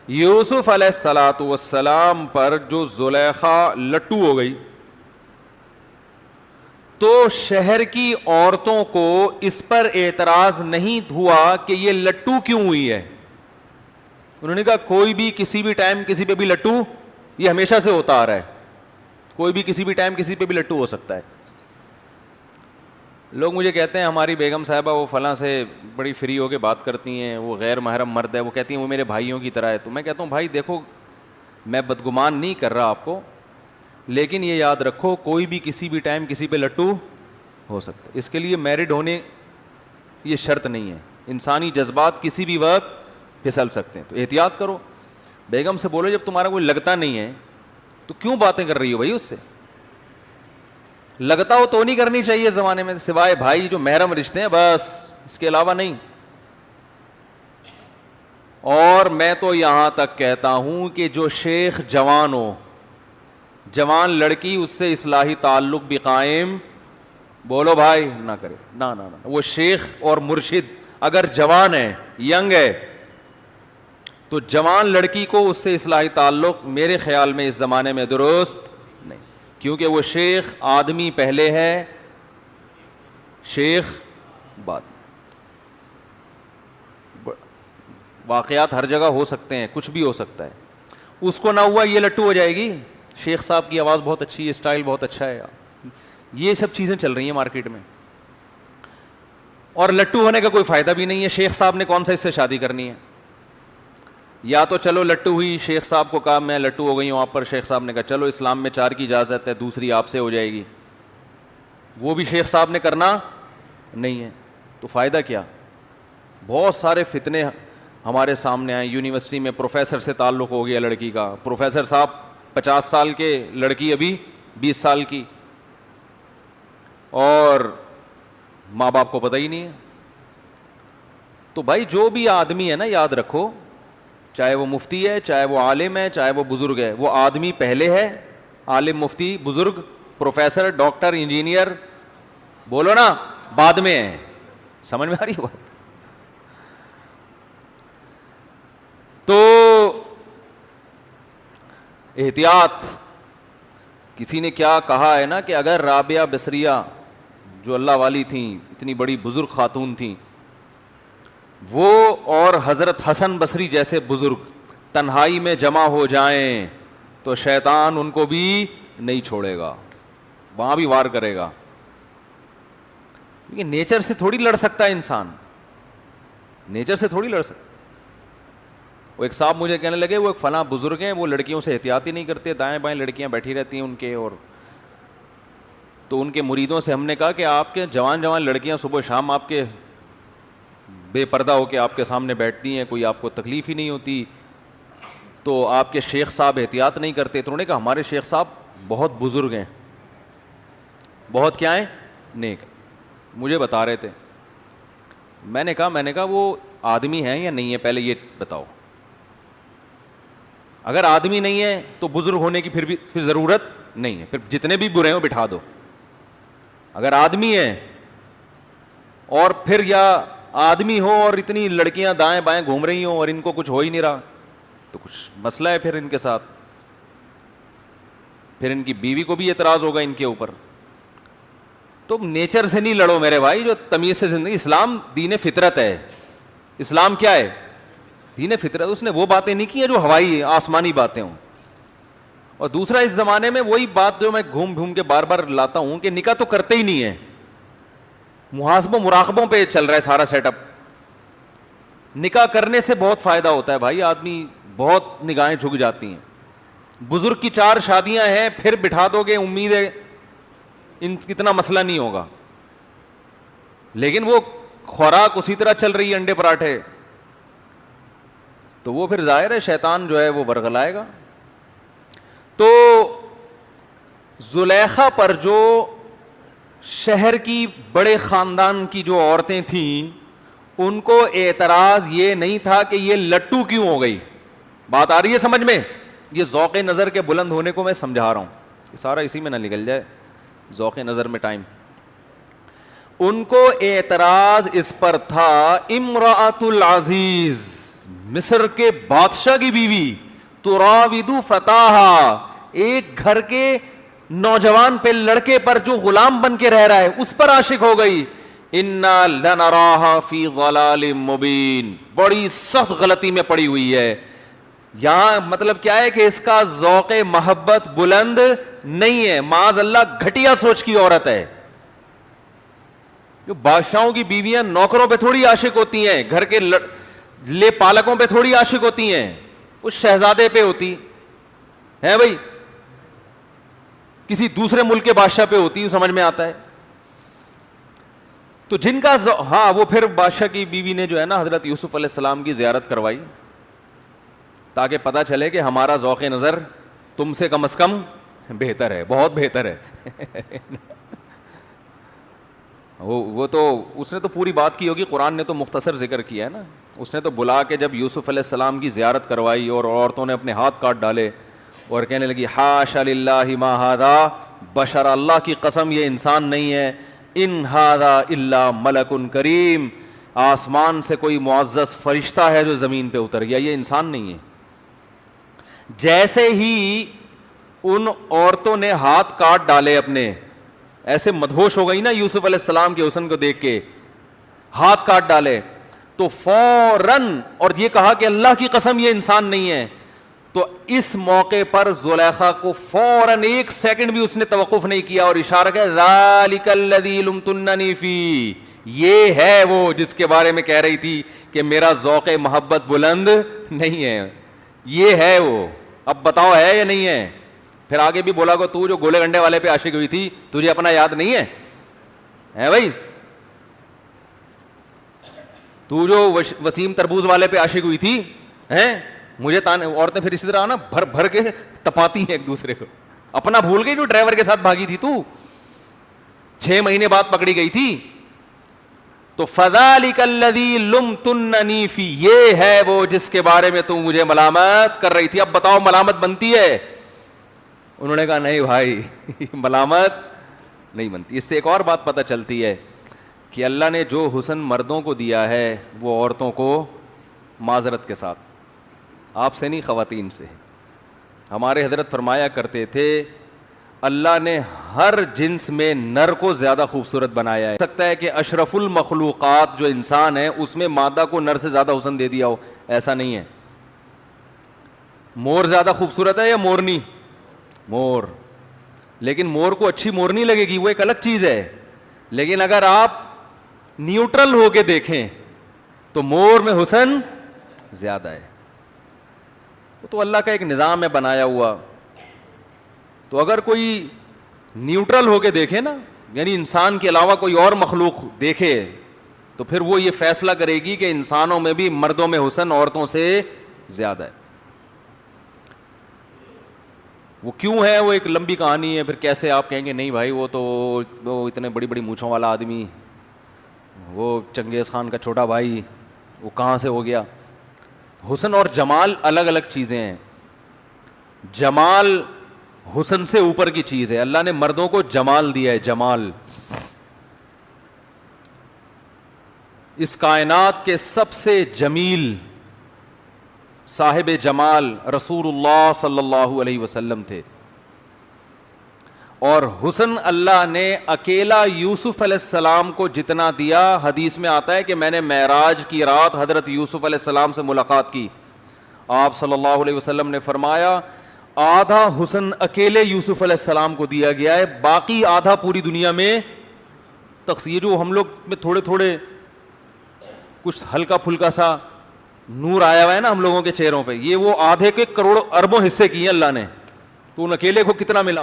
یوسف علیہ الصلاۃ والسلام پر جو زلیخا لٹو ہو گئی تو شہر کی عورتوں کو اس پر اعتراض نہیں ہوا کہ یہ لٹو کیوں ہوئی ہے. انہوں نے کہا کوئی بھی کسی بھی ٹائم کسی پہ بھی لٹو, یہ ہمیشہ سے ہوتا آ رہا ہے, کوئی بھی کسی بھی ٹائم کسی پہ بھی لٹو ہو سکتا ہے. لوگ مجھے کہتے ہیں ہماری بیگم صاحبہ وہ فلاں سے بڑی فری ہو کے بات کرتی ہیں, وہ غیر محرم مرد ہے, وہ کہتی ہیں وہ میرے بھائیوں کی طرح ہے. تو میں کہتا ہوں بھائی دیکھو میں بدگمان نہیں کر رہا آپ کو, لیکن یہ یاد رکھو کوئی بھی کسی بھی ٹائم کسی پہ لٹو ہو سکتا ہے. اس کے لیے میرڈ ہونے یہ شرط نہیں ہے, انسانی جذبات کسی بھی وقت پھسل سکتے ہیں, تو احتیاط کرو. بیگم سے بولو جب تمہارا کوئی لگتا نہیں ہے تو کیوں باتیں کر رہی ہو بھائی اس سے, لگتا ہو تو نہیں کرنی چاہیے زمانے میں, سوائے بھائی جو محرم رشتے ہیں بس, اس کے علاوہ نہیں. اور میں تو یہاں تک کہتا ہوں کہ جو شیخ جوان ہو, جوان لڑکی اس سے اصلاحی تعلق بھی قائم بولو بھائی نہ کرے, نہ وہ شیخ اور مرشد اگر جوان ہے ینگ ہے تو جوان لڑکی کو اس سے اصلاحی تعلق میرے خیال میں اس زمانے میں درست نہیں, کیونکہ وہ شیخ آدمی پہلے ہے, شیخ بعد میں. واقعات ہر جگہ ہو سکتے ہیں, کچھ بھی ہو سکتا ہے. اس کو نہ ہوا یہ لٹو ہو جائے گی, شیخ صاحب کی آواز بہت اچھی ہے, اسٹائل بہت اچھا ہے, یہ سب چیزیں چل رہی ہیں مارکیٹ میں. اور لٹو ہونے کا کوئی فائدہ بھی نہیں ہے. شیخ صاحب نے کون سا اس سے شادی کرنی ہے؟ یا تو چلو لٹو ہوئی, شیخ صاحب کو کہا میں لٹو ہو گئی ہوں آپ پر, شیخ صاحب نے کہا چلو اسلام میں 4 کی اجازت ہے, دوسری آپ سے ہو جائے گی, وہ بھی شیخ صاحب نے کرنا نہیں ہے. تو فائدہ کیا؟ بہت سارے فتنے ہمارے سامنے آئے. یونیورسٹی میں پروفیسر سے تعلق ہو گیا لڑکی کا, پروفیسر صاحب 50 سال کے, لڑکی ابھی 20 سال کی, اور ماں باپ کو پتہ ہی نہیں ہے. تو بھائی جو بھی آدمی ہے نا, یاد رکھو, چاہے وہ مفتی ہے, چاہے وہ عالم ہے, چاہے وہ بزرگ ہے, وہ آدمی پہلے ہے, عالم مفتی بزرگ پروفیسر ڈاکٹر انجینئر بولو نا بعد میں ہے. سمجھ میں آ رہی بات؟ تو احتیاط. کسی نے کیا کہا ہے نا کہ اگر رابعہ بصریہ جو اللہ والی تھیں, اتنی بڑی بزرگ خاتون تھیں, وہ اور حضرت حسن بصری جیسے بزرگ تنہائی میں جمع ہو جائیں تو شیطان ان کو بھی نہیں چھوڑے گا, وہاں بھی وار کرے گا. کیونکہ نیچر سے تھوڑی لڑ سکتا ہے انسان, نیچر سے تھوڑی لڑ سکتا. وہ ایک صاحب مجھے کہنے لگے وہ ایک فلاں بزرگ ہیں, وہ لڑکیوں سے احتیاط ہی نہیں کرتے, دائیں بائیں لڑکیاں بیٹھی رہتی ہیں ان کے. اور تو ان کے مریدوں سے ہم نے کہا کہ آپ کے جوان لڑکیاں صبح شام آپ کے بے پردہ ہو کے آپ کے سامنے بیٹھتی ہیں, کوئی آپ کو تکلیف ہی نہیں ہوتی, تو آپ کے شیخ صاحب احتیاط نہیں کرتے. تو انہوں نے کہا ہمارے شیخ صاحب بہت بزرگ ہیں, بہت کیا ہیں, نیک. مجھے بتا رہے تھے, میں نے کہا وہ آدمی ہیں یا نہیں ہے پہلے یہ بتاؤ. اگر آدمی نہیں ہے تو بزرگ ہونے کی پھر ضرورت نہیں ہے, پھر جتنے بھی برے ہوں بٹھا دو. اگر آدمی ہے اور پھر یا آدمی ہو اور اتنی لڑکیاں دائیں بائیں گھوم رہی ہوں اور ان کو کچھ ہو ہی نہیں رہا, تو کچھ مسئلہ ہے پھر ان کے ساتھ. پھر ان کی بیوی کو بھی اعتراض ہوگا ان کے اوپر. تو نیچر سے نہیں لڑو میرے بھائی, جو تمیز سے زندگی. اسلام دین فطرت ہے. اسلام کیا ہے؟ دین فطرت. اس نے وہ باتیں نہیں کی ہیں جو ہوائی آسمانی باتیں ہوں. اور دوسرا اس زمانے میں وہی بات جو میں گھوم کے بار بار لاتا ہوں کہ نکاح تو کرتے ہی نہیں ہے, محاسبوں مراقبوں پہ چل رہا ہے سارا سیٹ اپ. نکاح کرنے سے بہت فائدہ ہوتا ہے بھائی, آدمی بہت نگاہیں جھک جاتی ہیں. بزرگ کی 4 شادیاں ہیں, پھر بٹھا دو گے, امید ہے اتنا مسئلہ نہیں ہوگا. لیکن وہ خوراک اسی طرح چل رہی ہے, انڈے پراٹھے, تو وہ پھر ظاہر ہے شیطان جو ہے وہ ورغلائے گا. تو زلیخا پر جو شہر کی بڑے خاندان کی جو عورتیں تھیں, ان کو اعتراض یہ نہیں تھا کہ یہ لٹو کیوں ہو گئی. بات آ رہی ہے سمجھ میں؟ یہ ذوق نظر کے بلند ہونے کو میں سمجھا رہا ہوں, یہ سارا اسی میں نہ نکل جائے ذوق نظر میں ٹائم. ان کو اعتراض اس پر تھا, امرأۃ العزیز, مصر کے بادشاہ کی بیوی تراودو فتاہا, ایک گھر کے نوجوان پہ, لڑکے پر جو غلام بن کے رہ رہا ہے اس پر عاشق ہو گئی. انا لنراہا فی ضلال مبین, بڑی سخت غلطی میں پڑی ہوئی ہے. یہاں مطلب کیا ہے کہ اس کا ذوق محبت بلند نہیں ہے, معاذ اللہ گھٹیا سوچ کی عورت ہے. جو بادشاہوں کی بیویاں نوکروں پہ تھوڑی عاشق ہوتی ہیں, گھر کے لے پالکوں پہ تھوڑی عاشق ہوتی ہیں, اس شہزادے پہ ہوتی ہے بھائی, کسی دوسرے ملک کے بادشاہ پہ ہوتی, سمجھ میں آتا ہے. تو جن کا ہاں, وہ پھر بادشاہ کی بیوی نے جو ہے نا حضرت یوسف علیہ السلام کی زیارت کروائی تاکہ پتہ چلے کہ ہمارا ذوق نظر تم سے کم از کم بہتر ہے, بہت بہتر ہے. وہ تو اس نے تو پوری بات کی ہوگی, قرآن نے تو مختصر ذکر کیا ہے نا. اس نے تو بلا کے جب یوسف علیہ السلام کی زیارت کروائی اور عورتوں نے اپنے ہاتھ کاٹ ڈالے اور کہنے لگی حاشا للہ ما ھذا بشر, اللہ کی قسم یہ انسان نہیں ہے, ان ھذا الا ملک کریم, آسمان سے کوئی معزز فرشتہ ہے جو زمین پہ اتر گیا, یہ انسان نہیں ہے. جیسے ہی ان عورتوں نے ہاتھ کاٹ ڈالے اپنے, ایسے مدہوش ہو گئی نا یوسف علیہ السلام کے حسن کو دیکھ کے, ہاتھ کاٹ ڈالے تو فوراً, اور یہ کہا کہ اللہ کی قسم یہ انسان نہیں ہے. تو اس موقع پر زلیخا کو فوراً ایک سیکنڈ بھی اس نے توقف نہیں کیا اور اشارہ کیا ذالک الذی لمتننی فی, یہ ہے وہ جس کے بارے میں کہہ رہی تھی کہ میرا ذوق محبت بلند نہیں ہے, یہ ہے وہ, اب بتاؤ ہے یا نہیں ہے. پھر آگے بھی بولا کہ تو جو گولے گنڈے والے پہ عاشق ہوئی تھی تجھے اپنا یاد نہیں ہے, ہے بھائی, تو جو وسیم تربوز والے پہ عاشق ہوئی تھی, ہیں مجھے عورتیں پھر اسی طرح نا بھر بھر کے تپاتی ہیں ایک دوسرے کو, اپنا بھول گئی جو ڈرائیور کے ساتھ بھاگی تھی تو 6 مہینے بعد پکڑی گئی تھی. تو فذالک الذی لمتننی فی, یہ ہے وہ جس کے بارے میں تو مجھے ملامت کر رہی تھی, اب بتاؤ ملامت بنتی ہے؟ انہوں نے کہا نہیں بھائی ملامت نہیں بنتی. اس سے ایک اور بات پتہ چلتی ہے کہ اللہ نے جو حسن مردوں کو دیا ہے وہ عورتوں کو معذرت کے ساتھ, آپ سے نہیں خواتین سے. ہمارے حضرت فرمایا کرتے تھے اللہ نے ہر جنس میں نر کو زیادہ خوبصورت بنایا ہے. ہو سکتا ہے کہ اشرف المخلوقات جو انسان ہے اس میں مادہ کو نر سے زیادہ حسن دے دیا ہو, ایسا نہیں ہے. مور زیادہ خوبصورت ہے یا مورنی؟ مور, لیکن مور کو اچھی مورنی لگے گی, وہ ایک الگ چیز ہے. لیکن اگر آپ نیوٹرل ہو کے دیکھیں تو مور میں حسن زیادہ ہے. تو اللہ کا ایک نظام ہے بنایا ہوا. تو اگر کوئی نیوٹرل ہو کے دیکھے نا, یعنی انسان کے علاوہ کوئی اور مخلوق دیکھے, تو پھر وہ یہ فیصلہ کرے گی کہ انسانوں میں بھی مردوں میں حسن عورتوں سے زیادہ ہے. وہ کیوں ہے, وہ ایک لمبی کہانی ہے. پھر کیسے آپ کہیں گے نہیں بھائی وہ تو وہ اتنے بڑی بڑی مونچھوں والا آدمی, وہ چنگیز خان کا چھوٹا بھائی, وہ کہاں سے ہو گیا؟ حسن اور جمال الگ الگ چیزیں ہیں. جمال حسن سے اوپر کی چیز ہے. اللہ نے مردوں کو جمال دیا ہے, جمال. اس کائنات کے سب سے جمیل صاحب جمال رسول اللہ صلی اللہ علیہ وسلم تھے, اور حسن اللہ نے اکیلا یوسف علیہ السلام کو جتنا دیا, حدیث میں آتا ہے کہ میں نے معراج کی رات حضرت یوسف علیہ السلام سے ملاقات کی. آپ صلی اللہ علیہ وسلم نے فرمایا آدھا حسن اکیلے یوسف علیہ السلام کو دیا گیا ہے, باقی آدھا پوری دنیا میں تقسیم. جو ہم لوگ میں تھوڑے تھوڑے کچھ ہلکا پھلکا سا نور آیا ہوا ہے نا ہم لوگوں کے چہروں پہ, یہ وہ آدھے کے کروڑوں اربوں حصے کیے اللہ نے, تو ان اکیلے کو کتنا ملا؟